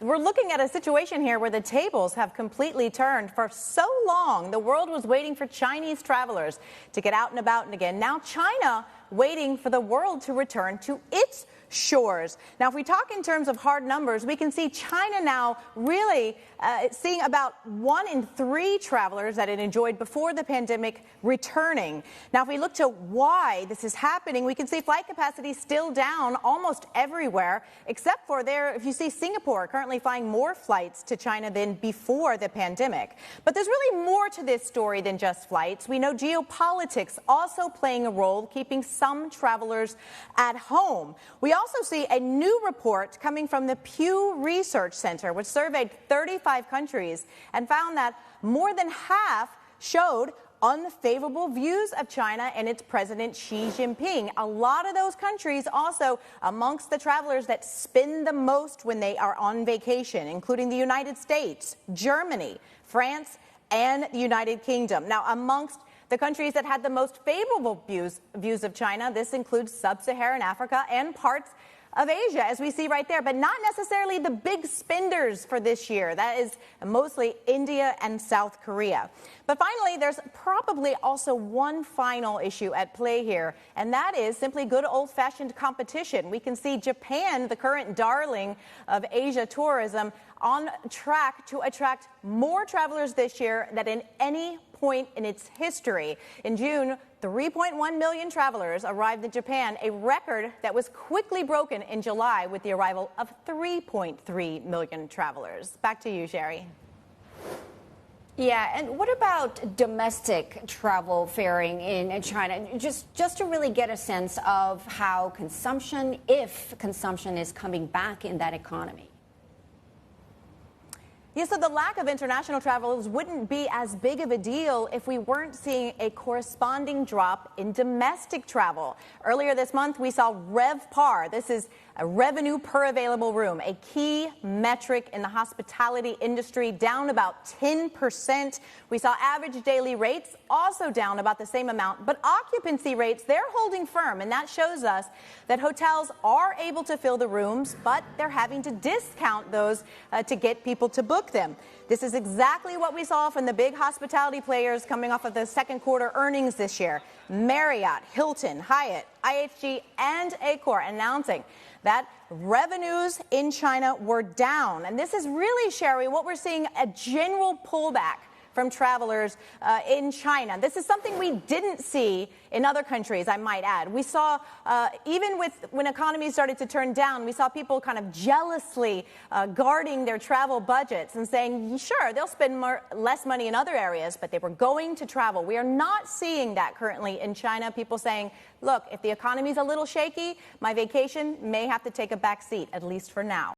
we're looking at a situation here where the tables have completely turned. For so long, the world was waiting for Chinese travelers to get out and about and again. Now China waiting for the world to return to its shores. Now, if we talk in terms of hard numbers, we can see China now really seeing about 1 in 3 travelers that it enjoyed before the pandemic returning. Now, if we look to why this is happening, we can see flight capacity still down almost everywhere, except for there, if you see Singapore currently flying more flights to China than before the pandemic. But there's really more to this story than just flights. We know geopolitics also playing a role, keeping some travelers at home. We also see a new report coming from the Pew Research Center, which surveyed 35 countries and found that more than half showed unfavorable views of China and its President Xi Jinping. A lot of those countries also amongst the travelers that spend the most when they are on vacation, including the United States, Germany, France, and the United Kingdom. Now, amongst the countries that had the most favorable views of China, this includes sub-Saharan Africa and parts of Asia, as we see right there, but not necessarily the big spenders for this year. That is mostly India and South Korea. But finally, there's probably also one final issue at play here, and that is simply good old-fashioned competition. We can see Japan, the current darling of Asia tourism, on track to attract more travelers this year than in any point in its history. In June, 3.1 million travelers arrived in Japan, a record that was quickly broken in July with the arrival of 3.3 million travelers. Back to you, Sherry. Yeah, and what about domestic travel faring in China? Just to really get a sense of how consumption, if consumption is coming back in that economy. Yeah, so the lack of international travelers wouldn't be as big of a deal if we weren't seeing a corresponding drop in domestic travel. Earlier this month, we saw RevPAR. This is a revenue per available room, a key metric in the hospitality industry, down about 10%. We saw average daily rates also down about the same amount, but occupancy rates, they're holding firm, and that shows us that hotels are able to fill the rooms, but they're having to discount those to get people to book them. This is exactly what we saw from the big hospitality players coming off of the second quarter earnings this year. Marriott, Hilton, Hyatt, IHG, and Accor announcing that revenues in China were down. And this is really, Sherry, what we're seeing, a general pullback from travelers in China. This is something we didn't see in other countries, I might add. We saw, even when economies started to turn down, we saw people kind of jealously guarding their travel budgets and saying, sure, they'll spend less money in other areas, but they were going to travel. We are not seeing that currently in China. People saying, look, if the economy's a little shaky, my vacation may have to take a back seat, at least for now.